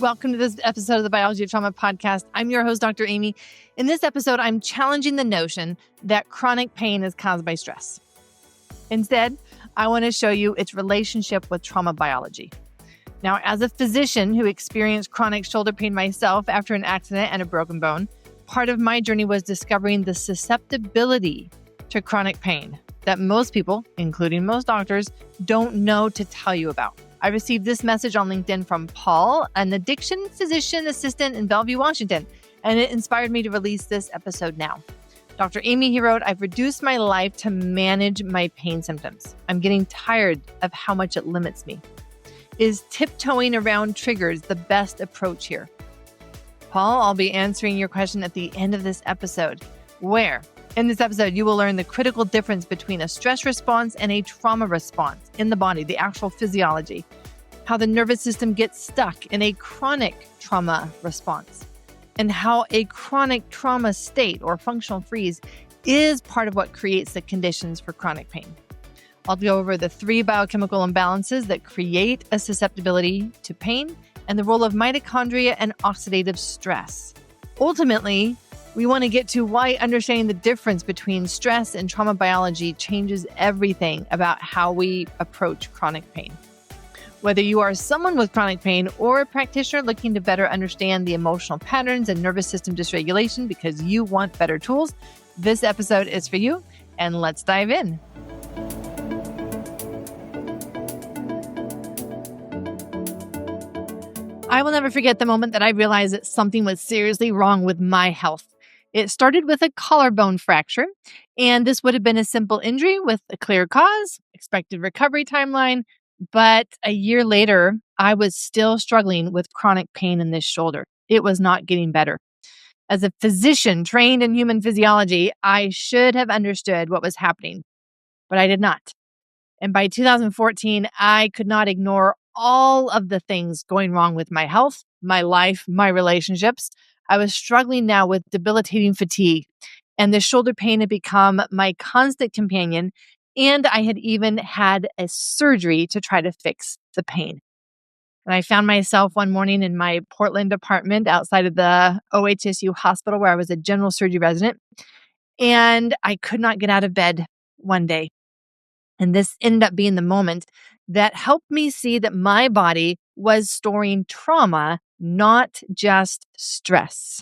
Welcome to this episode of the Biology of Trauma podcast. I'm your host, Dr. Aimie. In this episode, I'm challenging the notion that chronic pain is caused by stress. Instead, I want to show you its relationship with trauma biology. Now, as a physician who experienced chronic shoulder pain myself after an accident and a broken bone, part of my journey was discovering the susceptibility to chronic pain that most people, including most doctors, don't know to tell you about. I received this message on LinkedIn from Paul, an addiction physician assistant in Bellevue, Washington, and it inspired me to release this episode now. Dr. Aimie, he wrote, I've reduced my life to manage my pain symptoms. I'm getting tired of how much it limits me. Is tiptoeing around triggers the best approach here? Paul, I'll be answering your question at the end of this episode, where in this episode, you will learn the critical difference between a stress response and a trauma response in the body, the actual physiology, how the nervous system gets stuck in a chronic trauma response, and how a chronic trauma state or functional freeze is part of what creates the conditions for chronic pain. I'll go over the 3 biochemical imbalances that create a susceptibility to pain and the role of mitochondria and oxidative stress. Ultimately, we want to get to why understanding the difference between stress and trauma biology changes everything about how we approach chronic pain. Whether you are someone with chronic pain or a practitioner looking to better understand the emotional patterns and nervous system dysregulation because you want better tools, this episode is for you, and let's dive in. I will never forget the moment that I realized that something was seriously wrong with my health. It started with a collarbone fracture, and this would have been a simple injury with a clear cause, expected recovery timeline. But a year later, I was still struggling with chronic pain in this shoulder. It was not getting better. As a physician trained in human physiology, I should have understood what was happening, but I did not. And by 2014, I could not ignore all of the things going wrong with my health, my life, my relationships. I was struggling now with debilitating fatigue, and the shoulder pain had become my constant companion, and I had even had a surgery to try to fix the pain. And I found myself one morning in my Portland apartment outside of the OHSU hospital where I was a general surgery resident, and I could not get out of bed one day. And this ended up being the moment that helped me see that my body was storing trauma, not just stress.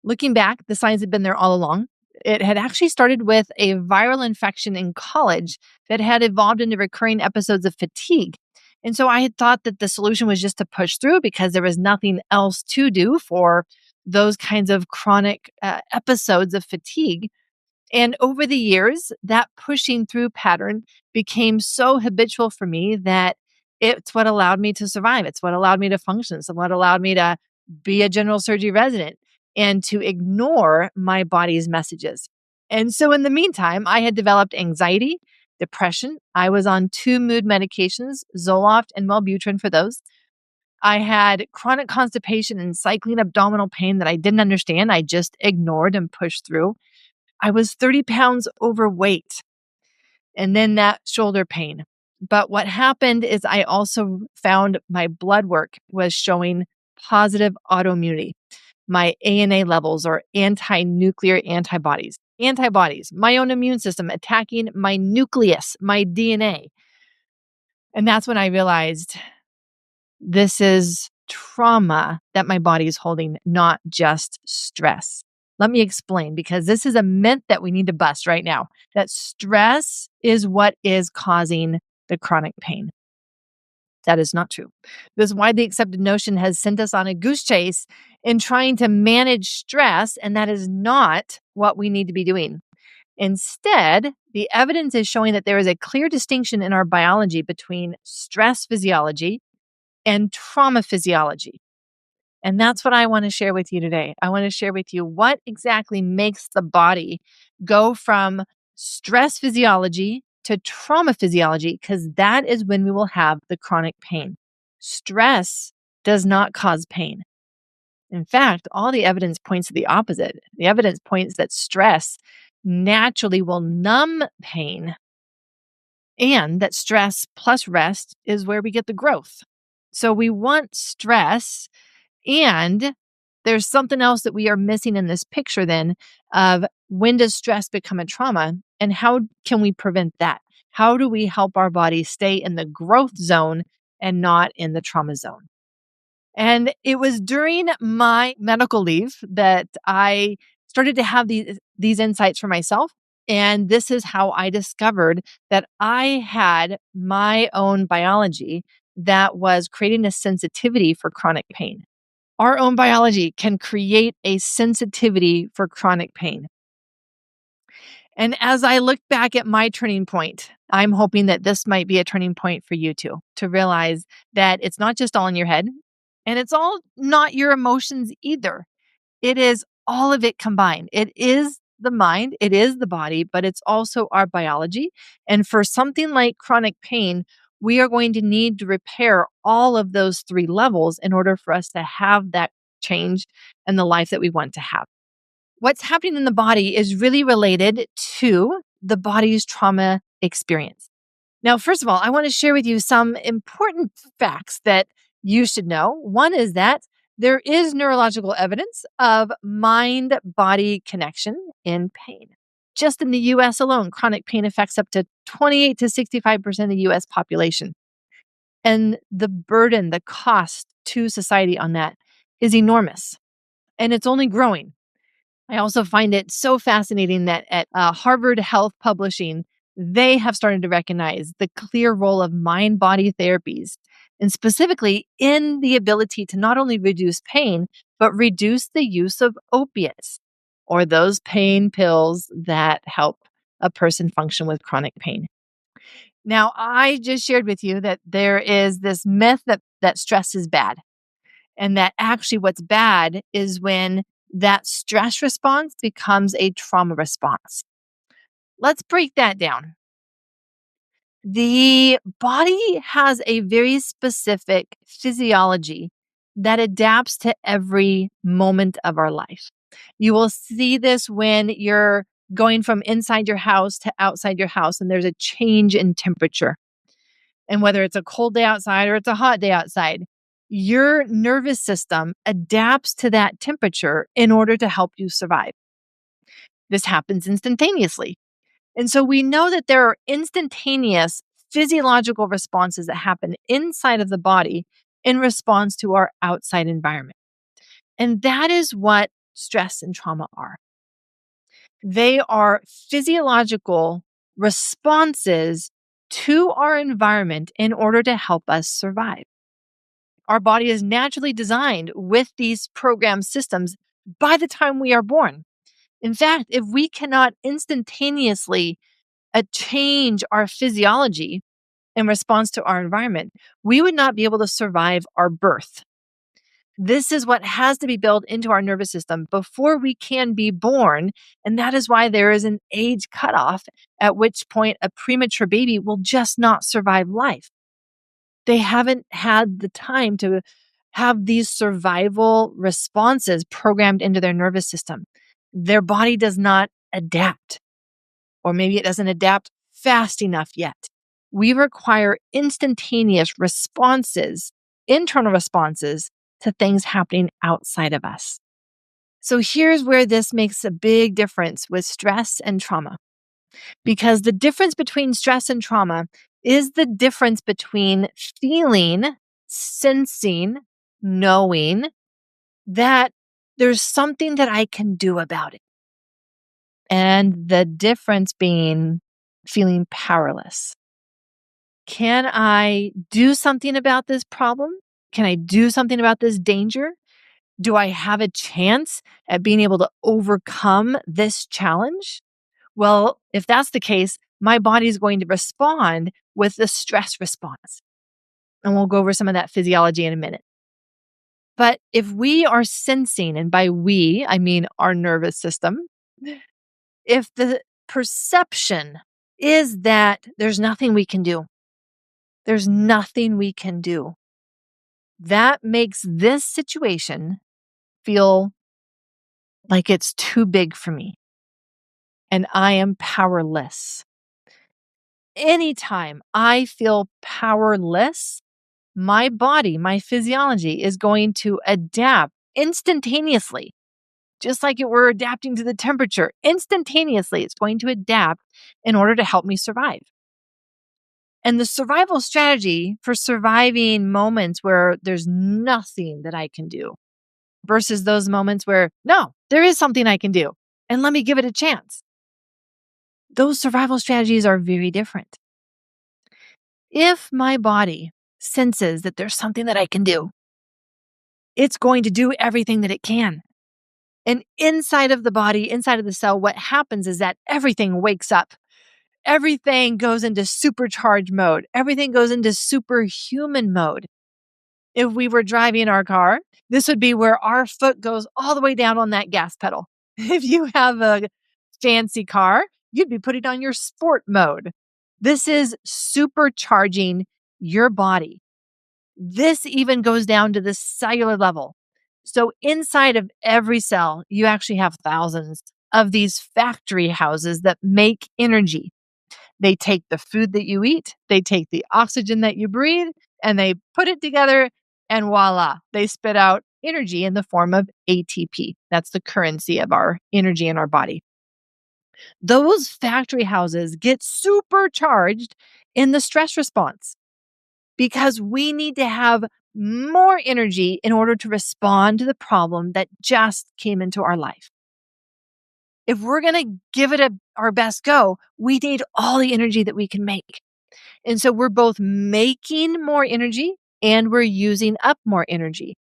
Looking back, the signs had been there all along. It had actually started with a viral infection in college that had evolved into recurring episodes of fatigue. And so I had thought that the solution was just to push through because there was nothing else to do for those kinds of chronic episodes of fatigue. And over the years, that pushing through pattern became so habitual for me that it's what allowed me to survive. It's what allowed me to function. It's what allowed me to be a general surgery resident and to ignore my body's messages. And so in the meantime, I had developed anxiety, depression. I was on 2 mood medications, Zoloft and Wellbutrin for those. I had chronic constipation and cycling abdominal pain that I didn't understand. I just ignored and pushed through. I was 30 pounds overweight, and then that shoulder pain. But what happened is I also found my blood work was showing positive autoimmunity. My ANA levels, or anti-nuclear antibodies, my own immune system attacking my nucleus, my DNA. And that's when I realized this is trauma that my body is holding, not just stress. Let me explain, because this is a myth that we need to bust right now, that stress is what is causing the chronic pain. That is not true. This widely accepted notion has sent us on a goose chase in trying to manage stress, and that is not what we need to be doing. Instead, the evidence is showing that there is a clear distinction in our biology between stress physiology and trauma physiology. And that's what I want to share with you today. I want to share with you what exactly makes the body go from stress physiology to trauma physiology, because that is when we will have the chronic pain. Stress does not cause pain. In fact, all the evidence points to the opposite. The evidence points that stress naturally will numb pain, and that stress plus rest is where we get the growth. So we want stress, and there's something else that we are missing in this picture then of when does stress become a trauma and how can we prevent that? How do we help our body stay in the growth zone and not in the trauma zone? And it was during my medical leave that I started to have these insights for myself. And this is how I discovered that I had my own biology that was creating a sensitivity for chronic pain. Our own biology can create a sensitivity for chronic pain. And as I look back at my turning point, I'm hoping that this might be a turning point for you too, to realize that it's not just all in your head and it's all not your emotions either. It is all of it combined. It is the mind, it is the body, but it's also our biology. And for something like chronic pain, we are going to need to repair all of those three levels in order for us to have that change and the life that we want to have. What's happening in the body is really related to the body's trauma experience. Now, first of all, I want to share with you some important facts that you should know. One is that there is neurological evidence of mind body connection in pain. Just in the US alone, chronic pain affects up to 28 to 65% of the US population. And the burden, the cost to society on that is enormous. And it's only growing. I also find it so fascinating that at Harvard Health Publishing, they have started to recognize the clear role of mind body therapies, and specifically in the ability to not only reduce pain, but reduce the use of opiates or those pain pills that help a person function with chronic pain. Now, I just shared with you that there is this myth that stress is bad. And that actually what's bad is when that stress response becomes a trauma response. Let's break that down. The body has a very specific physiology that adapts to every moment of our life. You will see this when you're going from inside your house to outside your house, and there's a change in temperature. And whether it's a cold day outside or it's a hot day outside, your nervous system adapts to that temperature in order to help you survive. This happens instantaneously. And so we know that there are instantaneous physiological responses that happen inside of the body in response to our outside environment. And that is what stress and trauma are. They are physiological responses to our environment in order to help us survive. Our body is naturally designed with these program systems by the time we are born. In fact, if we cannot instantaneously change our physiology in response to our environment, we would not be able to survive our birth. This is what has to be built into our nervous system before we can be born. And that is why there is an age cutoff at which point a premature baby will just not survive life. They haven't had the time to have these survival responses programmed into their nervous system. Their body does not adapt, or maybe it doesn't adapt fast enough yet. We require instantaneous responses, internal responses to things happening outside of us. So here's where this makes a big difference with stress and trauma. Because the difference between stress and trauma is the difference between feeling, sensing, knowing that there's something that I can do about it. And the difference being feeling powerless. Can I do something about this problem? Can I do something about this danger? Do I have a chance at being able to overcome this challenge? Well, if that's the case, my body is going to respond with the stress response. And we'll go over some of that physiology in a minute. But if we are sensing, and by we, I mean our nervous system, if the perception is that there's nothing we can do, there's nothing we can do, that makes this situation feel like it's too big for me and I am powerless. Anytime I feel powerless, my body, my physiology is going to adapt instantaneously, just like it were adapting to the temperature. Instantaneously, it's going to adapt in order to help me survive. And the survival strategy for surviving moments where there's nothing that I can do versus those moments where, no, there is something I can do and let me give it a chance. Those survival strategies are very different. If my body senses that there's something that I can do, it's going to do everything that it can. And inside of the body, inside of the cell, what happens is that everything wakes up. Everything goes into supercharged mode. Everything goes into superhuman mode. If we were driving our car, this would be where our foot goes all the way down on that gas pedal. If you have a fancy car, you'd be putting on your sport mode. This is supercharging your body. This even goes down to the cellular level. So inside of every cell, you actually have thousands of these factory houses that make energy. They take the food that you eat, they take the oxygen that you breathe, and they put it together, and voila, they spit out energy in the form of ATP. That's the currency of our energy in our body. Those factory houses get supercharged in the stress response because we need to have more energy in order to respond to the problem that just came into our life. If we're going to give it our best go, we need all the energy that we can make. And so we're both making more energy and we're using up more energy.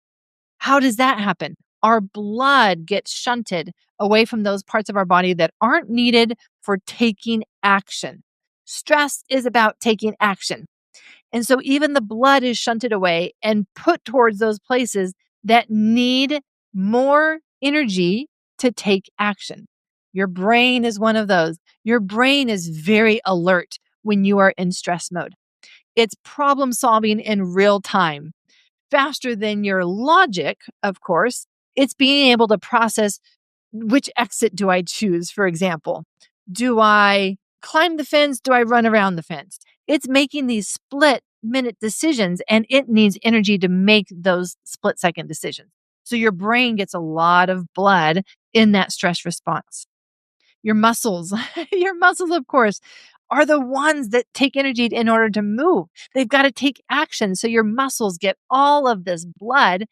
How does that happen? Our blood gets shunted away from those parts of our body that aren't needed for taking action. Stress is about taking action. And so even the blood is shunted away and put towards those places that need more energy to take action. Your brain is one of those. Your brain is very alert when you are in stress mode. It's problem solving in real time, faster than your logic, of course. It's being able to process, which exit do I choose, for example? Do I climb the fence? Do I run around the fence? It's making these split-minute decisions, and it needs energy to make those split-second decisions. So your brain gets a lot of blood in that stress response. Your muscles, your muscles, of course, are the ones that take energy in order to move. They've got to take action. So your muscles get all of this blood,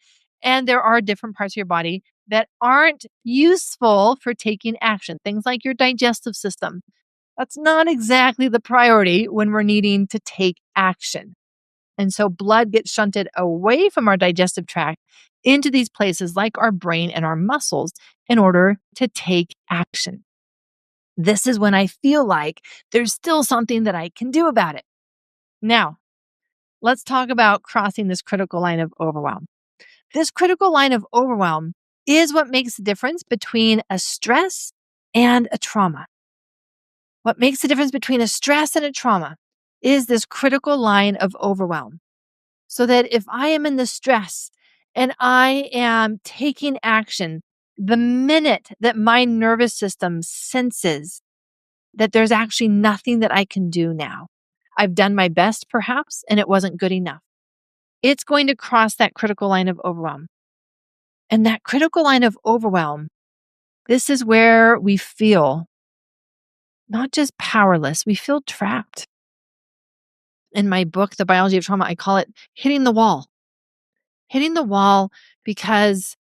and there are different parts of your body that aren't useful for taking action. Things like your digestive system. That's not exactly the priority when we're needing to take action. And so blood gets shunted away from our digestive tract into these places like our brain and our muscles in order to take action. This is when I feel like there's still something that I can do about it. Now, let's talk about crossing this critical line of overwhelm. This critical line of overwhelm is what makes the difference between a stress and a trauma. What makes the difference between a stress and a trauma is this critical line of overwhelm. So that if I am in the stress and I am taking action, the minute that my nervous system senses that there's actually nothing that I can do now, I've done my best perhaps, and it wasn't good enough, it's going to cross that critical line of overwhelm. And that critical line of overwhelm, this is where we feel not just powerless, we feel trapped. In my book, The Biology of Trauma, I call it hitting the wall. Hitting the wall because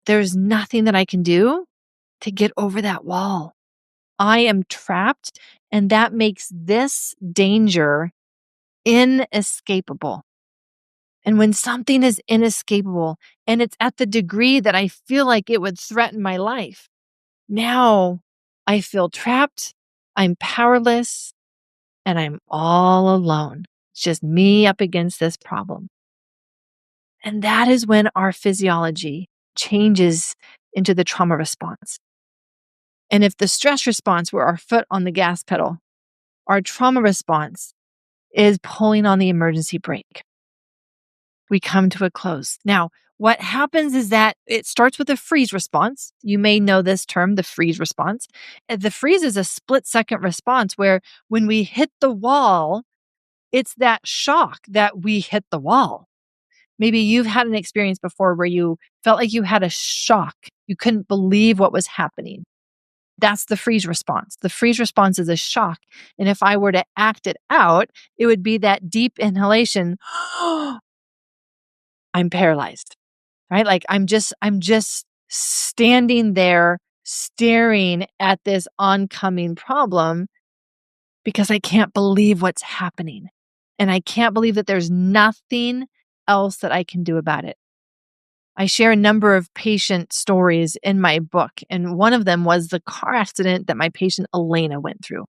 there's nothing that I can do to get over that wall. I am trapped, and that makes this danger inescapable. And when something is inescapable and it's at the degree that I feel like it would threaten my life, now I feel trapped, I'm powerless, and I'm all alone. It's just me up against this problem. And that is when our physiology changes into the trauma response. And if the stress response were our foot on the gas pedal, our trauma response is pulling on the emergency brake. We come to a close. Now, what happens is that it starts with a freeze response. You may know this term, the freeze response. The freeze is a split-second response where when we hit the wall, It's that shock that we hit the wall. Maybe you've had an experience before where you felt like you had a shock. You couldn't believe what was happening. That's the freeze response. The freeze response is a shock. And if I were to act it out, it would be that deep inhalation. I'm paralyzed, right? Like I'm just standing there staring at this oncoming problem because I can't believe what's happening. And I can't believe that there's nothing else that I can do about it. I share a number of patient stories in my book, and one of them was the car accident that my patient Elena went through.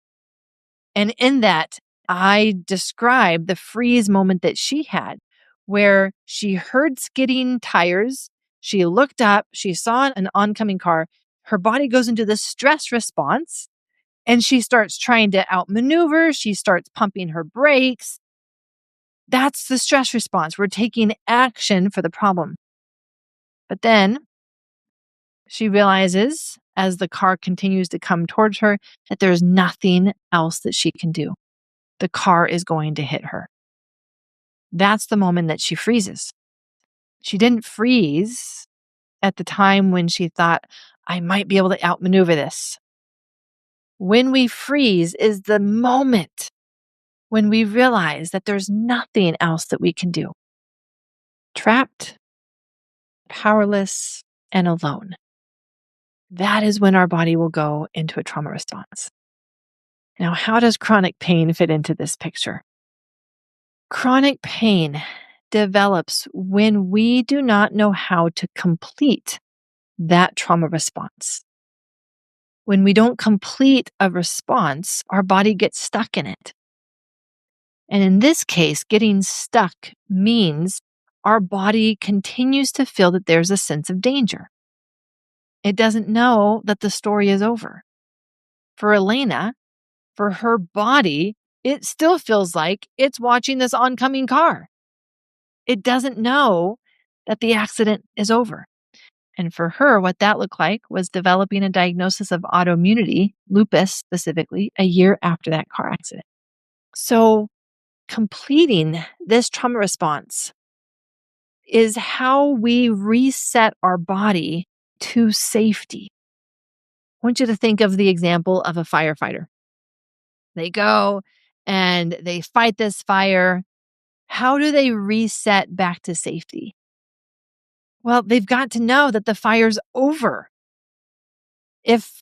And in that, I described the freeze moment that she had, where she heard skidding tires, she looked up, she saw an oncoming car, her body goes into the stress response, and she starts trying to outmaneuver, she starts pumping her brakes. That's the stress response. We're taking action for the problem. But then she realizes as the car continues to come towards her that there's nothing else that she can do. The car is going to hit her. That's the moment that she freezes. She didn't freeze at the time when she thought, I might be able to outmaneuver this. When we freeze is the moment when we realize that there's nothing else that we can do. Trapped, powerless, and alone. That is when our body will go into a trauma response. Now, how does chronic pain fit into this picture? Chronic pain develops when we do not know how to complete that trauma response. When we don't complete a response, our body gets stuck in it. And in this case, getting stuck means our body continues to feel that there's a sense of danger. It doesn't know that the story is over. For Elena, for her body, it still feels like it's watching this oncoming car. It doesn't know that the accident is over. And for her, what that looked like was developing a diagnosis of autoimmunity, lupus specifically, a year after that car accident. So completing this trauma response is how we reset our body to safety. I want you to think of the example of a firefighter. They go and they fight this fire. How do they reset back to safety? Well, they've got to know that the fire's over. If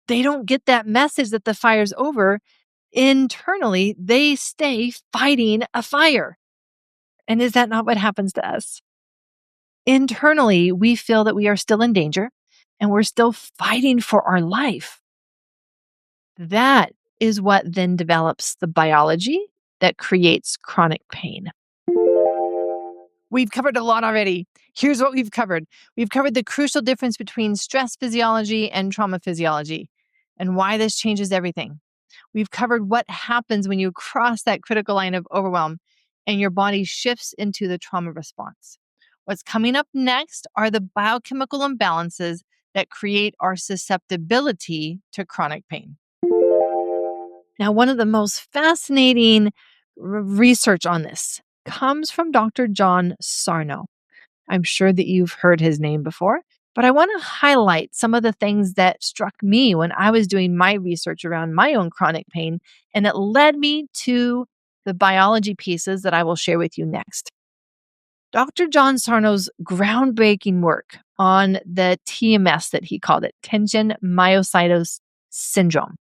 they don't get that message that the fire's over, internally, they stay fighting a fire. And is that not what happens to us? Internally, we feel that we are still in danger and we're still fighting for our life. That is what then develops the biology that creates chronic pain. We've covered a lot already. Here's what we've covered. We've covered the crucial difference between stress physiology and trauma physiology and why this changes everything. We've covered what happens when you cross that critical line of overwhelm and your body shifts into the trauma response. What's coming up next are the biochemical imbalances that create our susceptibility to chronic pain. Now, one of the most fascinating research on this comes from Dr. John Sarno. I'm sure that you've heard his name before, but I want to highlight some of the things that struck me when I was doing my research around my own chronic pain, and it led me to the biology pieces that I will share with you next. Dr. John Sarno's groundbreaking work on the TMS that he called it, tension myositis syndrome,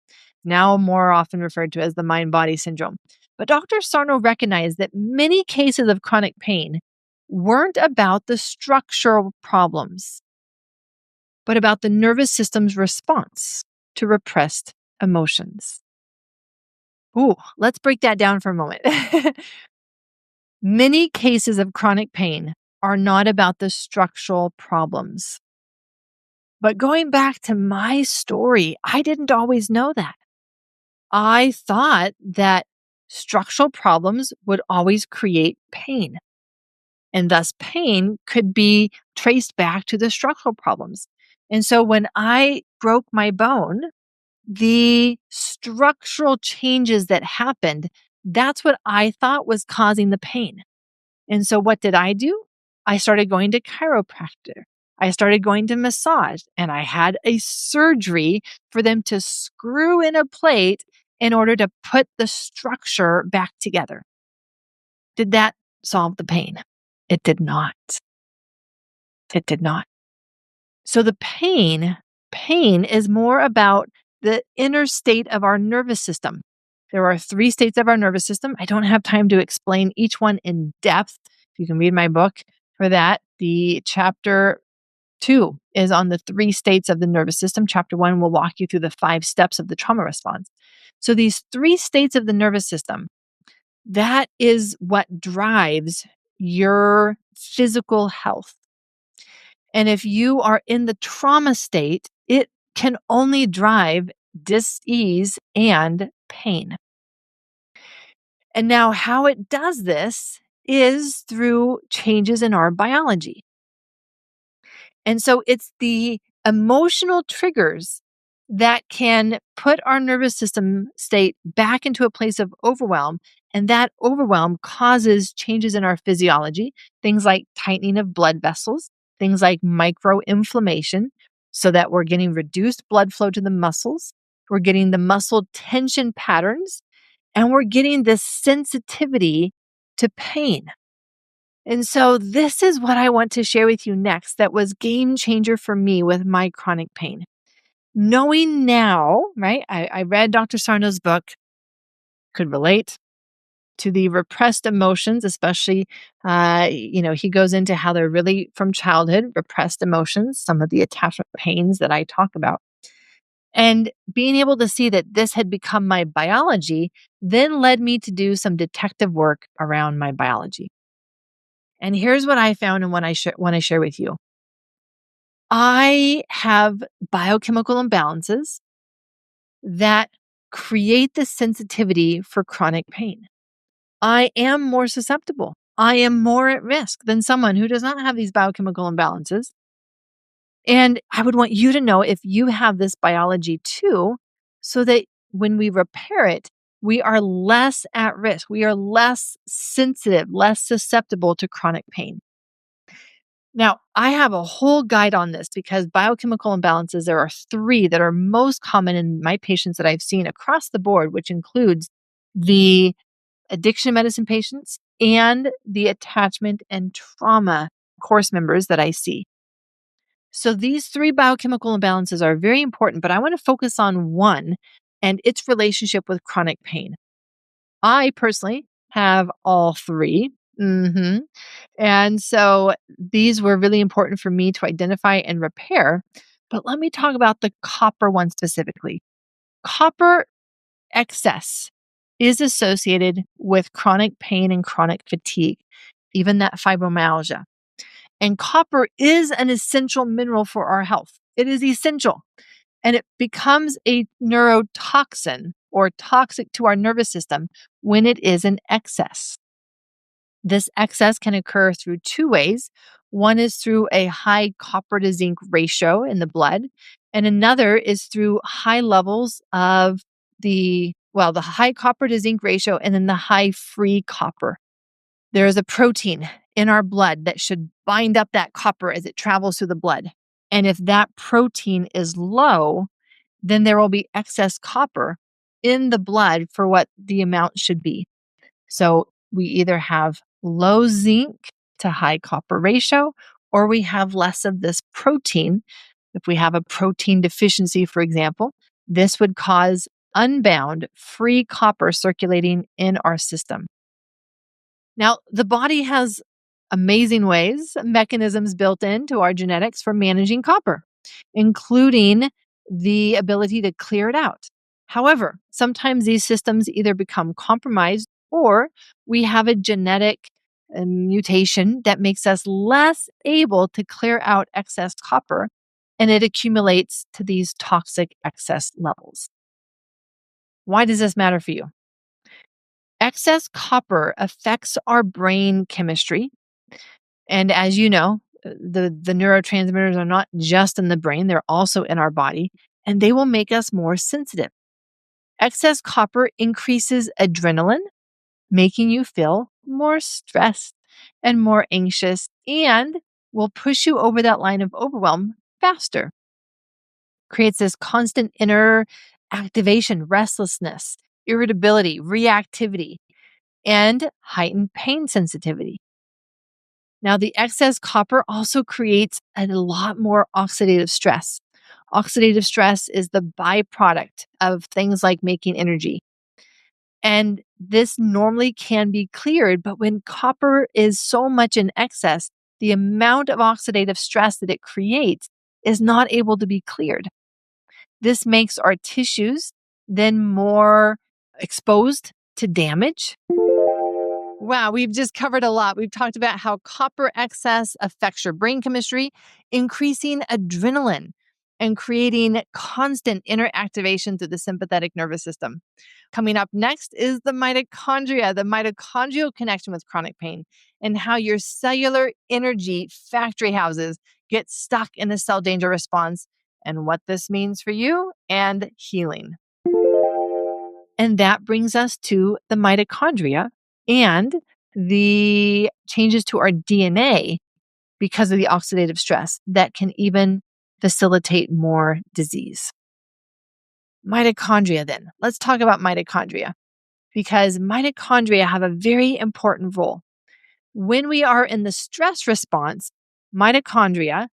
now more often referred to as the mind-body syndrome. But Dr. Sarno recognized that many cases of chronic pain weren't about the structural problems, but about the nervous system's response to repressed emotions. Ooh, let's break that down for a moment. Many cases of chronic pain are not about the structural problems. But going back to my story, I didn't always know that. I thought that structural problems would always create pain. And thus pain could be traced back to the structural problems. And so when I broke my bone, the structural changes that happened That's what I thought was causing the pain. And so what did I do? I started going to chiropractor. I started going to massage, and I had a surgery for them to screw in a plate in order to put the structure back together. Did that solve the pain? It did not. It did not. So the pain is more about the inner state of our nervous system. There are 3 states of our nervous system. I don't have time to explain each one in depth. You can read my book for that. The chapter 2 is on the 3 states of the nervous system. Chapter 1 will walk you through the 5 steps of the trauma response. So these 3 states of the nervous system, that is what drives your physical health. And if you are in the trauma state, it can only drive dis-ease and pain. And now, how it does this is through changes in our biology. And so it's the emotional triggers that can put our nervous system state back into a place of overwhelm. And that overwhelm causes changes in our physiology, things like tightening of blood vessels, things like microinflammation, so that we're getting reduced blood flow to the muscles. We're getting the muscle tension patterns, and we're getting this sensitivity to pain. And so this is what I want to share with you next that was game changer for me with my chronic pain. Knowing now, right? I read Dr. Sarno's book, could relate to the repressed emotions, especially, he goes into how they're really from childhood, repressed emotions, some of the attachment pains that I talk about. And being able to see that this had become my biology then led me to do some detective work around my biology. And here's what I found and what I want to share with you. I have biochemical imbalances that create the sensitivity for chronic pain. I am more susceptible. I am more at risk than someone who does not have these biochemical imbalances. And I would want you to know if you have this biology too, so that when we repair it, we are less at risk. We are less sensitive, less susceptible to chronic pain. Now, I have a whole guide on this because biochemical imbalances, there are 3 that are most common in my patients that I've seen across the board, which includes the addiction medicine patients and the attachment and trauma course members that I see. So these 3 biochemical imbalances are very important, but I want to focus on one and its relationship with chronic pain. I personally have all 3. And so these were really important for me to identify and repair. But let me talk about the copper one specifically. Copper excess is associated with chronic pain and chronic fatigue, even that fibromyalgia. And copper is an essential mineral for our health. It is essential. And it becomes a neurotoxin or toxic to our nervous system when it is in excess. This excess can occur through 2 ways. One is through a high copper to zinc ratio in the blood, and another is through high levels of the high copper to zinc ratio and then the high free copper. There is a protein in our blood that should bind up that copper as it travels through the blood. And if that protein is low, then there will be excess copper in the blood for what the amount should be. So we either have low zinc to high copper ratio, or we have less of this protein. If we have a protein deficiency, for example, this would cause unbound free copper circulating in our system. Now, the body has amazing ways, mechanisms built into our genetics for managing copper, including the ability to clear it out. However, sometimes these systems either become compromised or we have a genetic mutation that makes us less able to clear out excess copper, and it accumulates to these toxic excess levels. Why does this matter for you? Excess copper affects our brain chemistry. And as you know, the neurotransmitters are not just in the brain, they're also in our body, and they will make us more sensitive. Excess copper increases adrenaline, making you feel more stressed and more anxious and will push you over that line of overwhelm faster. Creates this constant inner activation, restlessness, irritability, reactivity, and heightened pain sensitivity. Now, the excess copper also creates a lot more oxidative stress. Oxidative stress is the byproduct of things like making energy. And this normally can be cleared, but when copper is so much in excess, the amount of oxidative stress that it creates is not able to be cleared. This makes our tissues then more exposed to damage. Wow, we've just covered a lot. We've talked about how copper excess affects your brain chemistry, increasing adrenaline and creating constant inner activation through the sympathetic nervous system. Coming up next is the mitochondria, the mitochondrial connection with chronic pain, and how your cellular energy factory houses get stuck in the cell danger response, and what this means for you and healing. And that brings us to the mitochondria and the changes to our DNA because of the oxidative stress that can even facilitate more disease. Mitochondria, then. Let's talk about mitochondria because mitochondria have a very important role. When we are in the stress response, mitochondria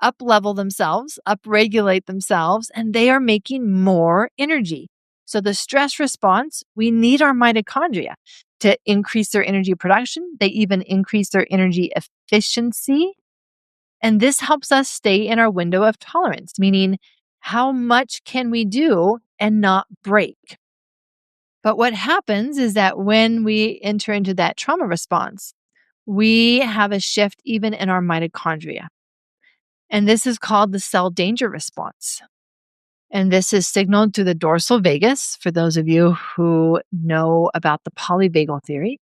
up-level themselves, upregulate themselves, and they are making more energy. So the stress response, we need our mitochondria to increase their energy production. They even increase their energy efficiency. And this helps us stay in our window of tolerance, meaning how much can we do and not break? But what happens is that when we enter into that trauma response, we have a shift even in our mitochondria. And this is called the cell danger response. And this is signaled to the dorsal vagus, for those of you who know about the polyvagal theory.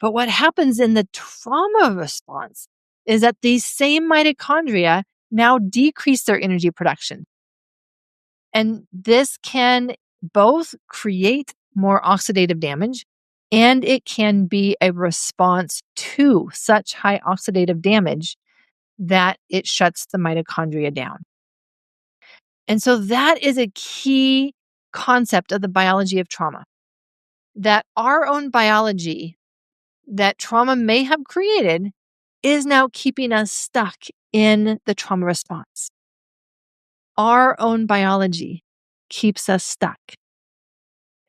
But what happens in the trauma response is that these same mitochondria now decrease their energy production. And this can both create more oxidative damage and it can be a response to such high oxidative damage that it shuts the mitochondria down. And so that is a key concept of the biology of trauma, that our own biology that trauma may have created is now keeping us stuck in the trauma response. Our own biology keeps us stuck.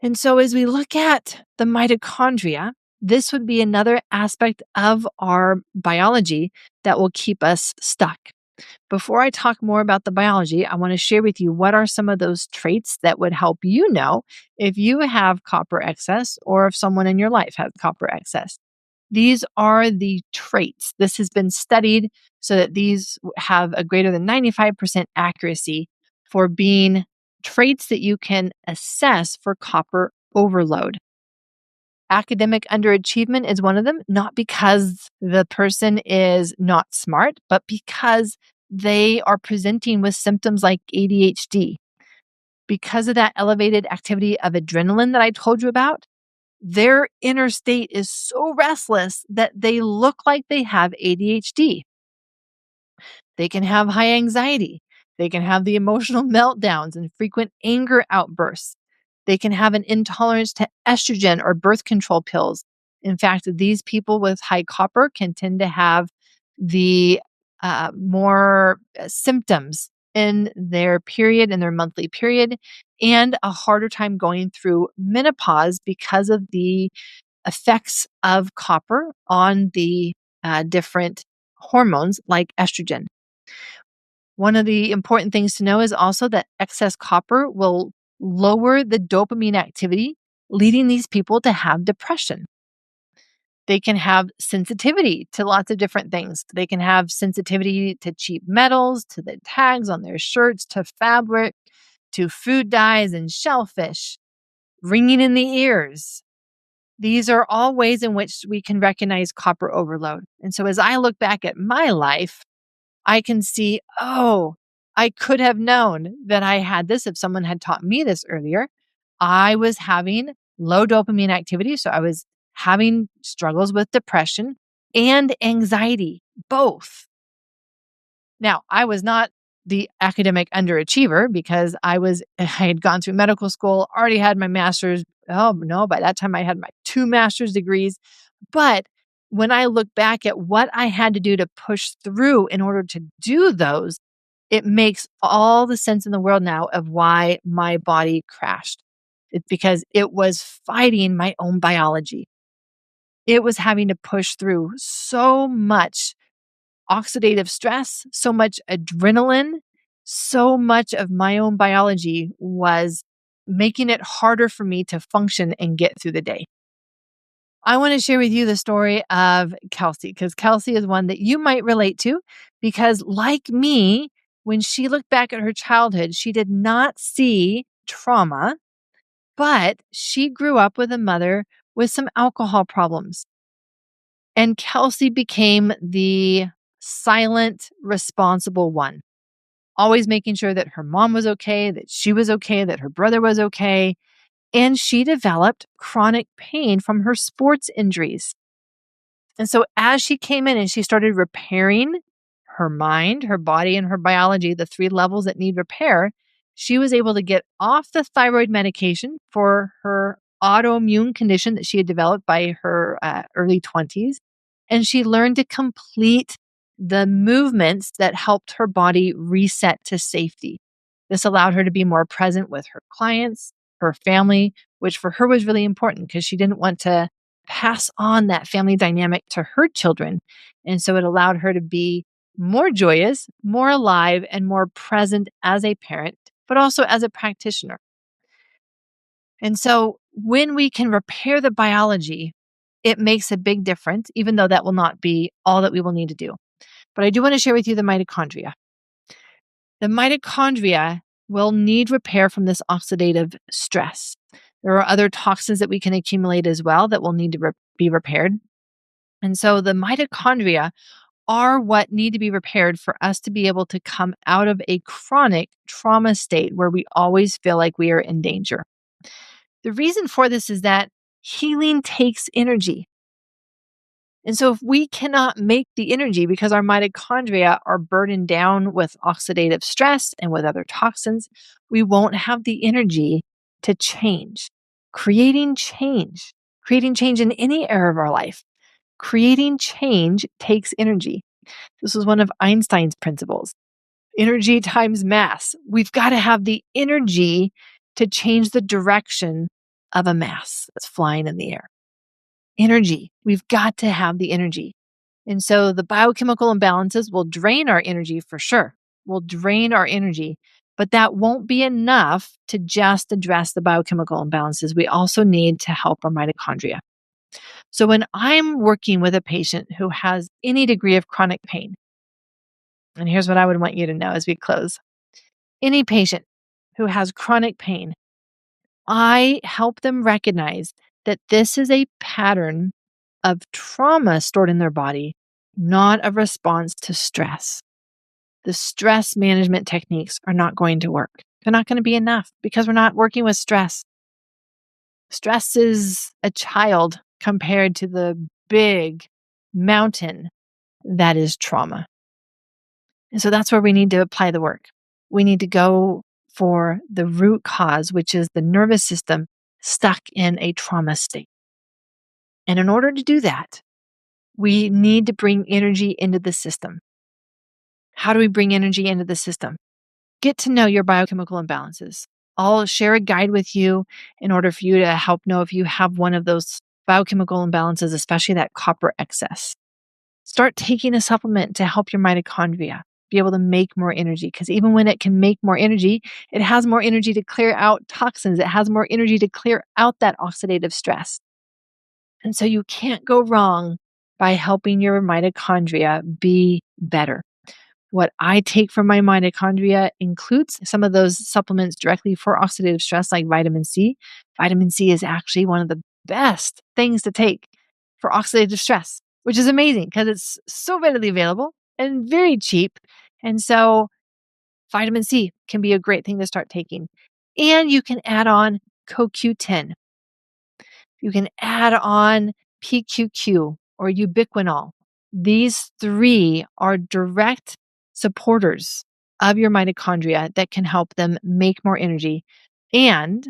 And so as we look at the mitochondria, this would be another aspect of our biology that will keep us stuck. Before I talk more about the biology, I want to share with you what are some of those traits that would help you know if you have copper excess or if someone in your life has copper excess. These are the traits. This has been studied so that these have a greater than 95% accuracy for being traits that you can assess for copper overload. Academic underachievement is one of them, not because the person is not smart, but because they are presenting with symptoms like ADHD. Because of that elevated activity of adrenaline that I told you about, their inner state is so restless that they look like they have ADHD. They can have high anxiety. They can have the emotional meltdowns and frequent anger outbursts. They can have an intolerance to estrogen or birth control pills. In fact, these people with high copper can tend to have the more symptoms in their period, in their monthly period, and a harder time going through menopause because of the effects of copper on the different hormones like estrogen. One of the important things to know is also that excess copper will lower the dopamine activity, leading these people to have depression. They can have sensitivity to lots of different things. They can have sensitivity to cheap metals, to the tags on their shirts, to fabric, to food dyes and shellfish, ringing in the ears. These are all ways in which we can recognize copper overload. And so as I look back at my life, I can see, oh, I could have known that I had this if someone had taught me this earlier. I was having low dopamine activity. So I was having struggles with depression and anxiety, both. Now, I was not the academic underachiever because I had gone through medical school, already had my master's. Oh no, by that time I had my 2 master's degrees. But when I look back at what I had to do to push through in order to do those, it makes all the sense in the world now of why my body crashed. It's because it was fighting my own biology. It was having to push through so much oxidative stress, so much adrenaline, so much of my own biology was making it harder for me to function and get through the day. I want to share with you the story of Kelsey because Kelsey is one that you might relate to because, like me, when she looked back at her childhood, she did not see trauma, but she grew up with a mother with some alcohol problems. And Kelsey became the silent, responsible one, always making sure that her mom was okay, that she was okay, that her brother was okay. And she developed chronic pain from her sports injuries. And so as she came in and she started repairing her mind, her body, and her biology, the 3 levels that need repair, she was able to get off the thyroid medication for her autoimmune condition that she had developed by her early 20s. And she learned to complete the movements that helped her body reset to safety. This allowed her to be more present with her clients, her family, which for her was really important because she didn't want to pass on that family dynamic to her children. And so it allowed her to be more joyous, more alive, and more present as a parent, but also as a practitioner. And so when we can repair the biology, it makes a big difference, even though that will not be all that we will need to do. But I do want to share with you the mitochondria. The mitochondria will need repair from this oxidative stress. There are other toxins that we can accumulate as well that will need to be repaired. And so the mitochondria are what need to be repaired for us to be able to come out of a chronic trauma state where we always feel like we are in danger. The reason for this is that healing takes energy. And so if we cannot make the energy because our mitochondria are burdened down with oxidative stress and with other toxins, we won't have the energy to change. Creating change in any area of our life, creating change takes energy. This was one of Einstein's principles. Energy times mass. We've got to have the energy to change the direction of a mass that's flying in the air. Energy. We've got to have the energy. And so the biochemical imbalances will drain our energy for sure, will drain our energy, but that won't be enough to just address the biochemical imbalances. We also need to help our mitochondria. So when I'm working with a patient who has any degree of chronic pain, and here's what I would want you to know as we close. Any patient who has chronic pain, I help them recognize that this is a pattern of trauma stored in their body, not a response to stress. The stress management techniques are not going to work. They're not going to be enough because we're not working with stress. Stress is a child compared to the big mountain that is trauma. And so that's where we need to apply the work. We need to go for the root cause, which is the nervous system stuck in a trauma state. And in order to do that, we need to bring energy into the system. How do we bring energy into the system? Get to know your biochemical imbalances. I'll share a guide with you in order for you to help know if you have one of those biochemical imbalances, especially that copper excess. Start taking a supplement to help your mitochondria be able to make more energy. Because even when it can make more energy, it has more energy to clear out toxins. It has more energy to clear out that oxidative stress. And so you can't go wrong by helping your mitochondria be better. What I take from my mitochondria includes some of those supplements directly for oxidative stress, like vitamin C. Vitamin C is actually one of the best things to take for oxidative stress, which is amazing because it's so readily available and very cheap. And so vitamin C can be a great thing to start taking. And you can add on CoQ10. You can add on PQQ or ubiquinol. These three are direct supporters of your mitochondria that can help them make more energy. And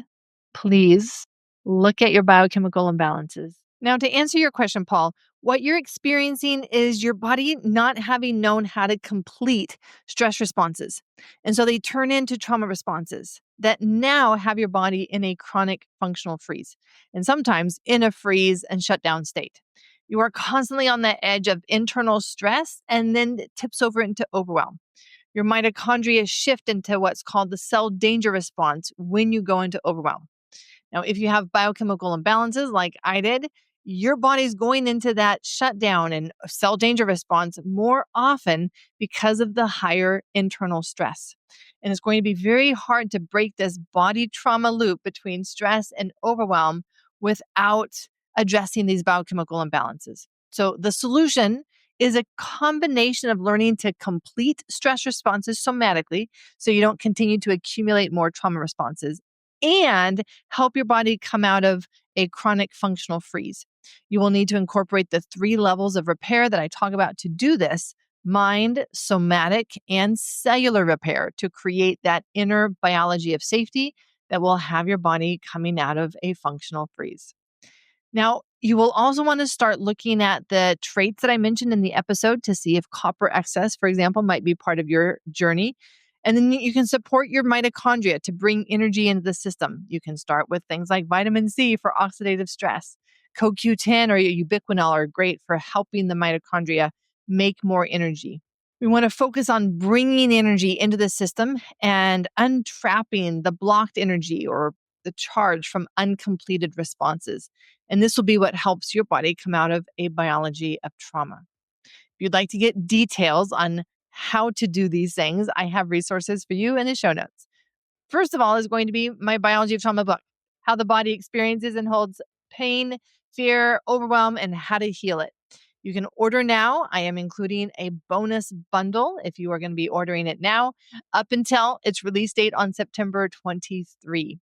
please look at your biochemical imbalances. Now, to answer your question, Paul, what you're experiencing is your body not having known how to complete stress responses. And so they turn into trauma responses that now have your body in a chronic functional freeze, and sometimes in a freeze and shutdown state. You are constantly on the edge of internal stress and then it tips over into overwhelm. Your mitochondria shift into what's called the cell danger response when you go into overwhelm. Now, if you have biochemical imbalances like I did, your body's going into that shutdown and cell danger response more often because of the higher internal stress. And it's going to be very hard to break this body trauma loop between stress and overwhelm without addressing these biochemical imbalances. So the solution is a combination of learning to complete stress responses somatically so you don't continue to accumulate more trauma responses and help your body come out of a chronic functional freeze. You will need to incorporate the 3 levels of repair that I talk about to do this: mind, somatic, and cellular repair to create that inner biology of safety that will have your body coming out of a functional freeze. Now, you will also want to start looking at the traits that I mentioned in the episode to see if copper excess, for example, might be part of your journey. And then you can support your mitochondria to bring energy into the system. You can start with things like vitamin C for oxidative stress. CoQ10 or ubiquinol are great for helping the mitochondria make more energy. We want to focus on bringing energy into the system and untrapping the blocked energy or the charge from uncompleted responses. And this will be what helps your body come out of a biology of trauma. If you'd like to get details on how to do these things, I have resources for you in the show notes. First of all is going to be my Biology of Trauma book, how the body experiences and holds pain, fear, overwhelm, and how to heal it. You can order now. I am including a bonus bundle if you are going to be ordering it now up until its release date on September 23.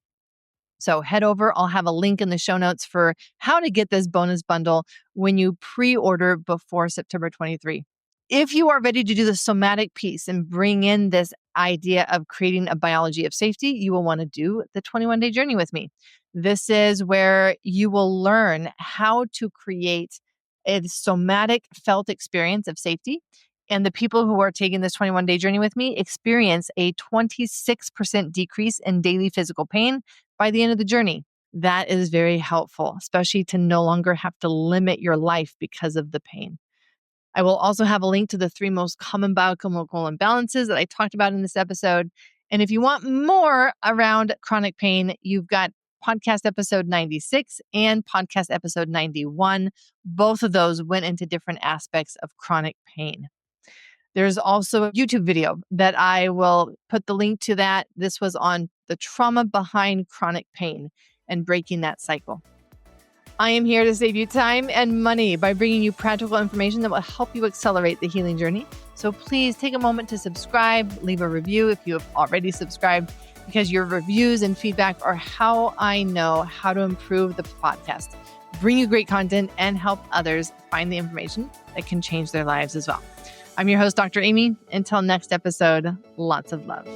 So head over. I'll have a link in the show notes for how to get this bonus bundle when you pre-order before September 23. If you are ready to do the somatic piece and bring in this idea of creating a biology of safety, you will want to do the 21-day journey with me. This is where you will learn how to create a somatic felt experience of safety. And the people who are taking this 21-day journey with me experience a 26% decrease in daily physical pain by the end of the journey. That is very helpful, especially to no longer have to limit your life because of the pain. I will also have a link to the 3 most common biochemical imbalances that I talked about in this episode. And if you want more around chronic pain, you've got podcast episode 96 and podcast episode 91. Both of those went into different aspects of chronic pain. There's also a YouTube video that I will put the link to that. This was on the trauma behind chronic pain and breaking that cycle. I am here to save you time and money by bringing you practical information that will help you accelerate the healing journey. So please take a moment to subscribe, leave a review if you have already subscribed, because your reviews and feedback are how I know how to improve the podcast, bring you great content, and help others find the information that can change their lives as well. I'm your host, Dr. Aimie. Until next episode, lots of love.